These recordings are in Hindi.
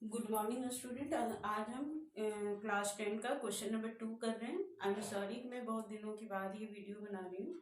Good morning student. आज हम क्लास 10 का क्वेश्चन नंबर 2 कर रहे हैं। आई एम सॉरी, मैं बहुत दिनों के बाद ये वीडियो बना रही हूँ।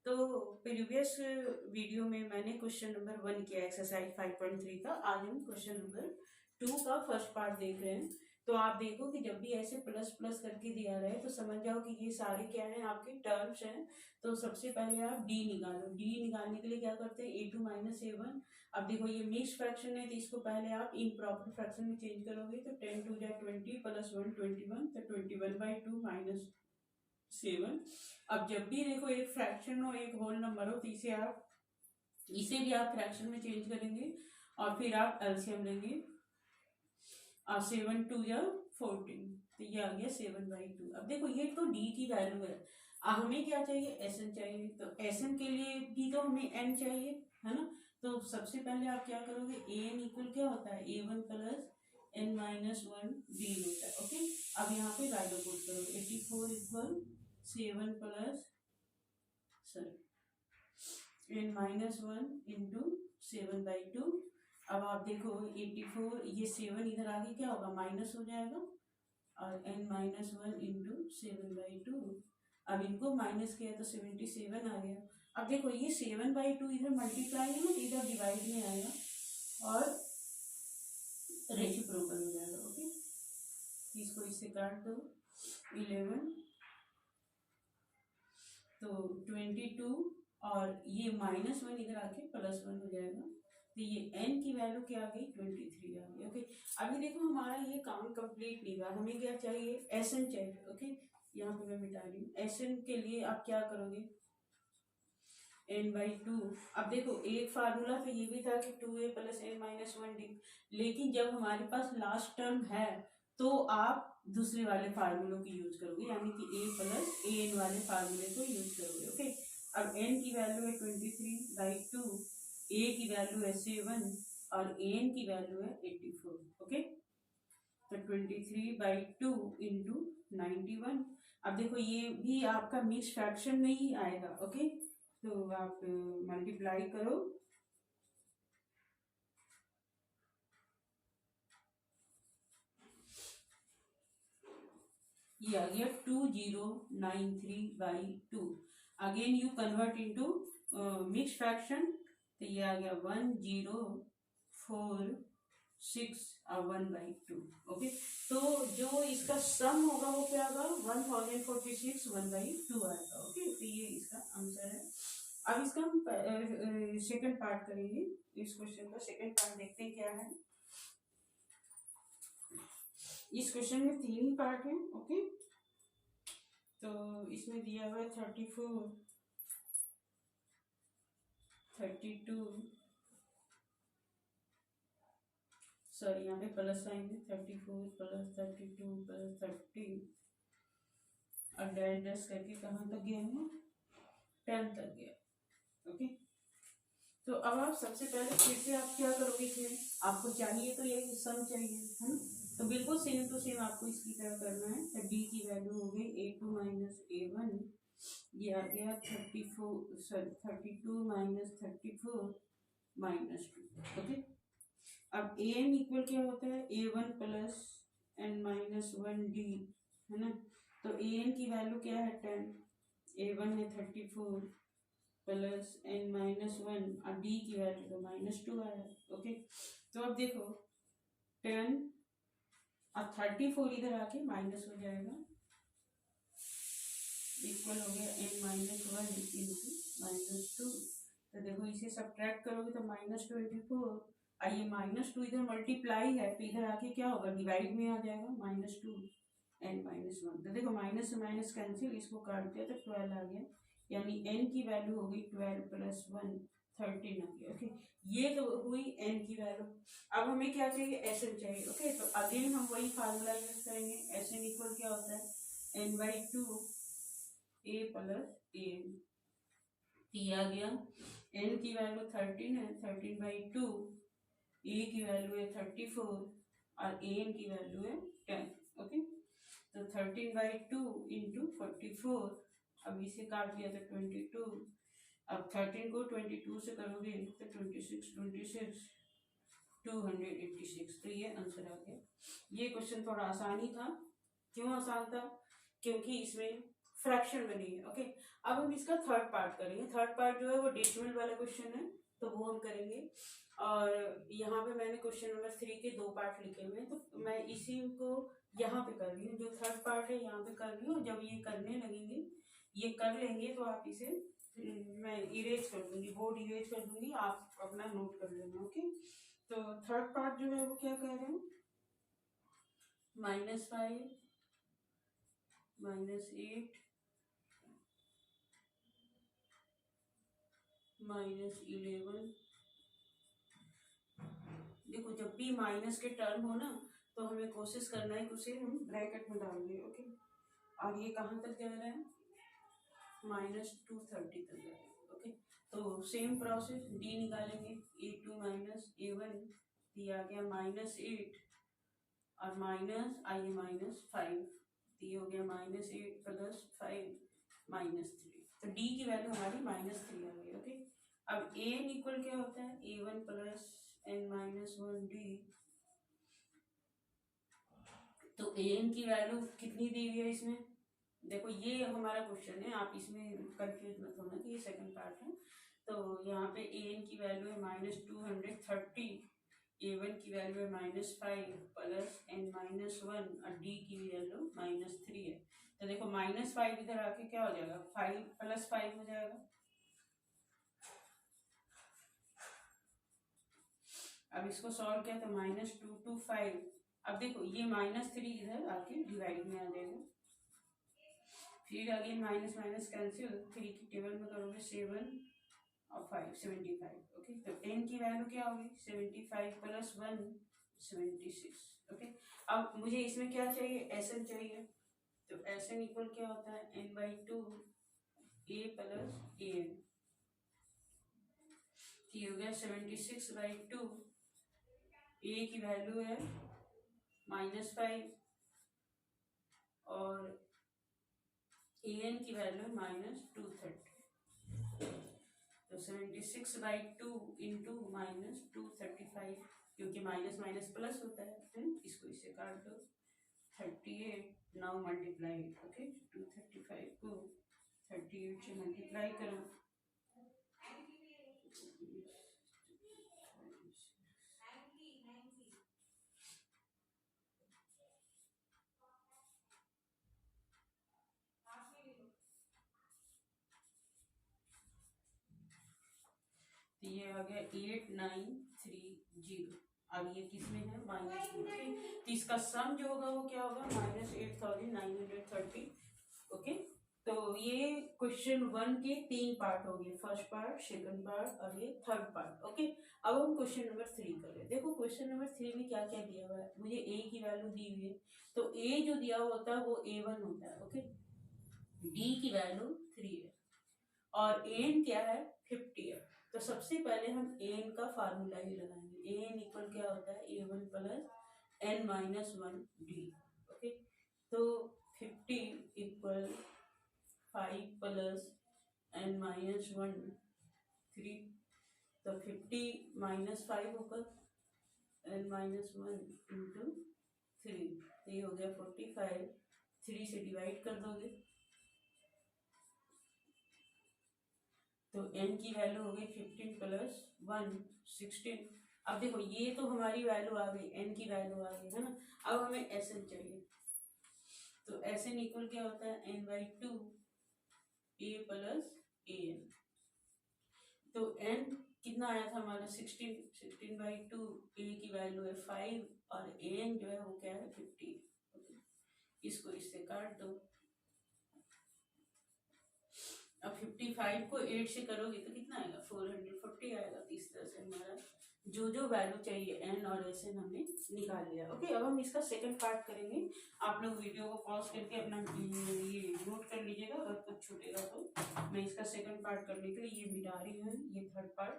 तो प्रीवियस वीडियो में मैंने क्वेश्चन नंबर 1 किया, एक्सरसाइज 5.3 का। आज हम क्वेश्चन नंबर 2 का फर्स्ट पार्ट देख रहे हैं। तो आप देखो कि जब भी ऐसे प्लस प्लस करके दिया रहे तो समझ जाओ कि ये सारे क्या हैं, आपके टर्म्स हैं। तो सबसे पहले आप डी निकालो। डी निकालने के लिए क्या करते हैं, ए टू माइनस ए वन। अब देखो ये मिक्स फ्रैक्शन है तो इसको पहले आप इम्प्रॉपर फ्रैक्शन में चेंज करोगे तो 10 टू जा 20 प्लस 1 21, तो 21/2 माइनस 7। अब जब भी देखो एक फ्रैक्शन हो, एक होल नंबर हो, तो इसे भी आप फ्रैक्शन में चेंज करेंगे और फिर आप एलसीएम लेंगे। और 7 टू जा 14, तो ये आ गया 7/2। अब देखो ये तो डी की वैल्यू है। अब हमें क्या चाहिए, एस एन चाहिए। तो एस एन के लिए भी तो हमें एन चाहिए, है ना। तो सबसे पहले आप क्या करोगे, ए एन इक्वल क्या होता है, A one plus N minus one D होता है। ओके, अब यहाँ पे वैल्यू पुट करो, 84 equal 7 plus sorry n minus one into 7/2। अब आप देखो 84, ये 7 इधर आगे क्या होगा, माइनस हो जाएगा, और n माइनस वन इंटू 7/2। अब इनको माइनस किया तो 77 आ गया। अब देखो ये 7/2 इधर मल्टीप्लाई है ना, तो इधर डिवाइड में आएगा और रेसिप्रोकल हो जाएगा। ओके, इसको इससे काट दो, 11 तो 22, और ये माइनस वन इधर आके प्लस वन हो जाएगा। तो ये n की वैल्यू क्या आ गई, 23 आ गई। ओके, अभी देखो हमारा ये काम कंप्लीट नहीं हुआ, हमें क्या चाहिए, एस एन चाहिए। ओके, यहाँ पे मैं मिटा रही हूँ। एस एन के लिए आप क्या करोगे, n/2। अब देखो एक फार्मूला तो ये भी था कि 2a plus n minus one D, लेकिन जब हमारे पास लास्ट टर्म है तो आप दूसरे वाले फार्मूलों की यूज करोगे, यानी कि a प्लस ए एन वाले फार्मूले को यूज करोगे। ओके, अब n की वैल्यू है 23/2, a की वैल्यू है 7 और an की वैल्यू है 84। ओके, तो 23/2 इंटू 91। अब देखो ये भी आपका मिक्स फ्रैक्शन में ही आएगा। ओके, तो आप मल्टीप्लाई करो, ये आ गया 2093/2। Again you convert into mix fraction, तो ये आ गया 1046 और 1/2। ओके, तो जो इसका सम होगा वो क्या होगा, 1046 1/2 आएगा। ओके, तो ये इसका आंसर है। अब इसका हम सेकंड पार्ट करेंगे। इस क्वेश्चन का सेकंड पार्ट देखते हैं क्या है। इस क्वेश्चन में 3 ही पार्ट हैं। ओके, तो इसमें दिया हुआ है 34, 32, सॉरी यहाँ पे प्लस साइन है, 34 प्लस 32 प्लस 30, और डैश डैश करके कहाँ तक गया है, 10 तक गया। ओके, तो अब आप सबसे पहले फिर से आप क्या करोगे, इसमें आपको चाहिए तो ये सम चाहिए, है ना। तो बिल्कुल सेम टू सेम आपको इसकी तरह करना है। तो डी की वैल्यू हो गई a2 माइनस a1, ये आ गया 32 माइनस 34 माइनस 2। ओके, अब ए एन इक्वल क्या होता है, a1 plus n minus one D, है ना। तो ए एन की वैल्यू क्या है, 10, a1 है 34 प्लस n माइनस वन, और डी की वैल्यू तो -2 आया। ओके, तो अब देखो 10 और 34 इधर आके माइनस हो जाएगा, इक्वल हो गया n माइनस वन इंटू -2। तो देखो इसे सब्ट्रैक्ट करोगे तो -24, और ये -2 इधर मल्टीप्लाई है तो इधर आके क्या होगा, डिवाइड में आ जाएगा, -2 n माइनस वन। तो देखो माइनस से माइनस कैंसिल, इसको काट दिया तो 12 आ गया, यानी n की वैल्यू हो गई 12 प्लस 1 13 आ गया। ओके, ये तो हुई n की वैल्यू। अब हमें क्या चाहिए, एस एन चाहिए। ओके, तो अगेन हम वही फार्मूला यूज करेंगे। एस एन इक्वल क्या होता है, n/2 a plus A N, आ गया। n की वैल्यू 13 है, 13/2, a की वैल्यू है 34 और ए एन की वैल्यू है 10। ओके, तो 13/2 इंटू 44, अब इसे काट दिया तो 22। अब 13 को 22 से करोगे तो 26, 26, 286। तो ये आंसर आ गया। ये क्वेश्चन थोड़ा आसान ही था। क्यों आसान था? क्योंकि इसमें फ्रैक्शन बनी है। ओके, अब हम इसका थर्ड पार्ट करेंगे। थर्ड पार्ट जो है वो डेसिमल वाला क्वेश्चन है, तो वो हम करेंगे। और यहाँ पे मैंने क्वेश्चन नंबर 3 के 2 पार्ट लिखे हुए हैं, तो मैं इसी को यहाँ पे कर रही हूँ। जो थर्ड पार्ट है यहाँ पे कर रही हूँ। जब ये करने लगेंगे, ये कर लेंगे, तो आप इसे मैं इरेज कर दूंगी, बोर्ड इरेज कर दूंगी, आप अपना नोट कर लेना। ओके, तो थर्ड पार्ट जो है वो क्या कह रहे हैं? -5 -8 -11। देखो, जब भी माइनस के टर्म हो ना, तो हमें कोशिश करना है कि उसे हम ब्रैकेट में डाल दें। ओके, और ये कहाँ तक जा रहा है? -230 तक जा रहा है। ओके, तो सेम प्रोसेस, डी निकालेंगे, A2 - A1, दिया गया -8 और माइनस आइए -5, ये हो गया -8 + 5 -3। तो डी की वैल्यू हमारी -3 आ गई। ओके, अब एन इक्वल क्या होता है? A1 + n-1d। तो एन की वैल्यू कितनी दी हुई है इसमें? देखो, ये हमारा क्वेश्चन है, आप इसमें कंफ्यूज मत होना कि ये सेकंड पार्ट है। तो यहाँ पे एन की वैल्यू है -230, A1 की वैल्यू है -5 + n-1 और D की वैल्यू -3 है। तो देखो, -5 इधर आके क्या हो जाएगा? 5 + 5 हो जाएगा। अब इसको सॉल्व किया तो -225। अब देखो, ये -3 इधर आके डिवाइड में आ जाएगा। फिर अगेन माइनस माइनस कैंसिल, 3 की टेबल में करोगे 7 और 5 75। ओके, तो 10 की वैल्यू क्या होगी? 75 + 1 76। ओके, अब मुझे इसमें क्या चाहिए? एसएन चाहिए। तो एसएन इक्वल क्या होता है? n/2 a + an। ये हो गया 76/2। a की वैल्यू है -5 और an की वैल्यू -230। तो 76/2 इंटू -235, क्योंकि माइनस माइनस प्लस होता है, इसको इससे काट दो। 38 नाउ मल्टीप्लाई। ओके, 235 को 38 से मल्टीप्लाई करो। तो ये आ गया 8930। अब ये किसमें है? -2। तो इसका सम जो होगा वो क्या होगा? -8930। ओके, तो ये क्वेश्चन 1 के 3 पार्ट हो गए, फर्स्ट पार्ट, सेकंड पार्ट और ये थर्ड पार्ट। ओके, अब हम क्वेश्चन नंबर 3 कर रहे हैं। देखो, क्वेश्चन नंबर 3 में क्या क्या दिया हुआ है? मुझे ए की वैल्यू दी हुई है, तो ए जो दिया हुआ होता है वो A1 होता है। ओके, डी की वैल्यू 3 है और एन क्या है? 50 है। तो सबसे पहले हम एन का फार्मूला ही लगाएंगे। एन इक्वल क्या होता है? A1 + n-1d। ओके, तो 50 = 5 + n-1 3। तो 50 - 5 होगा, n-1 × 3, तो ये हो गया 45। 3 से डिवाइड कर दोगे तो n की वैल्यू हो गई 15 + 1 16। अब देखो, ये तो हमारी वैल्यू आ गई, n की वैल्यू आ गई है ना। अब हमें Sn चाहिए। तो Sn इक्वल क्या होता है? n/2 a + an। तो n कितना आया था हमारा? 16। 16/2, a की वैल्यू है 5 और an जो है वो क्या है? 50। इसको इससे काट दो। अब 55 को 8 से करोगे तो कितना आएगा? 440 आएगा। इस तरह से हमारा जो जो वैल्यू चाहिए n और Sn हमने निकाल लिया। ओके, अब हम इसका सेकंड पार्ट करेंगे। आप लोग वीडियो को पॉज करके अपना ये नोट कर लीजिएगा, अगर कुछ छूटेगा तो। मैं इसका सेकंड पार्ट करने के लिए ये मिटा रही हूँ, ये थर्ड पार्ट।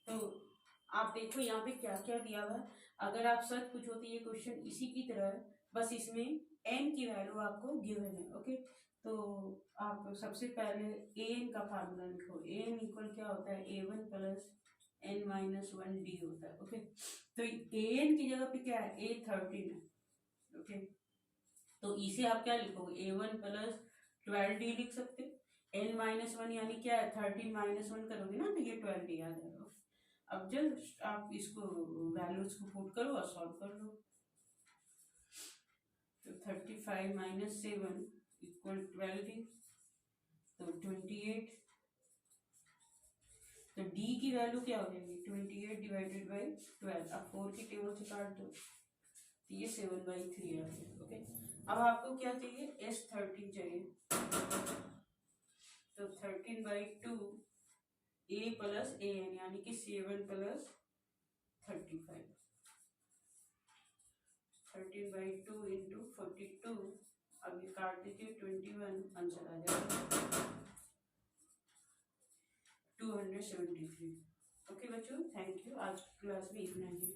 तो आप देखो यहाँ पे क्या क्या दिया हुआ है। अगर आप सच पूछो तो ये क्वेश्चन इसी की तरह है, बस इसमें n की वैल्यू आपको गिवन है। ओके, तो आप सबसे पहले an का फार्मूला लिखो। an इक्वल क्या होता है, a1 plus n minus 1d होता है। ओके, तो an की जगह पे क्या है, a13 है। ओके, तो इसे आप क्या लिखोगे, a1 प्लस 12d लिख सकते हो। n माइनस 1 यानी क्या है, 13 माइनस 1 करोगे ना तो ये 12d आ जाएगा। अब जब आप इसको वैल्यूज को पुट करो और सॉल्व कर लो, तो 35 माइनस 7 इक्वल 12d, तो 28। तो d की वैल्यू क्या हो जाएगी, 28 डिवाइडेड बाई 12। अब 4 की टेबल से काट दो तो ये 7/3 आ गया। ओके, अब आपको क्या चाहिए, S13 चाहिए। तो 13/2 a प्लस a n यानी कि 7 प्लस 35। 13/2 इंटू 42, अब ये काट दीजिए 21, आंसर आ जाएगा 273। ओके बच्चों, थैंक यू। आज की क्लास में इतना ही।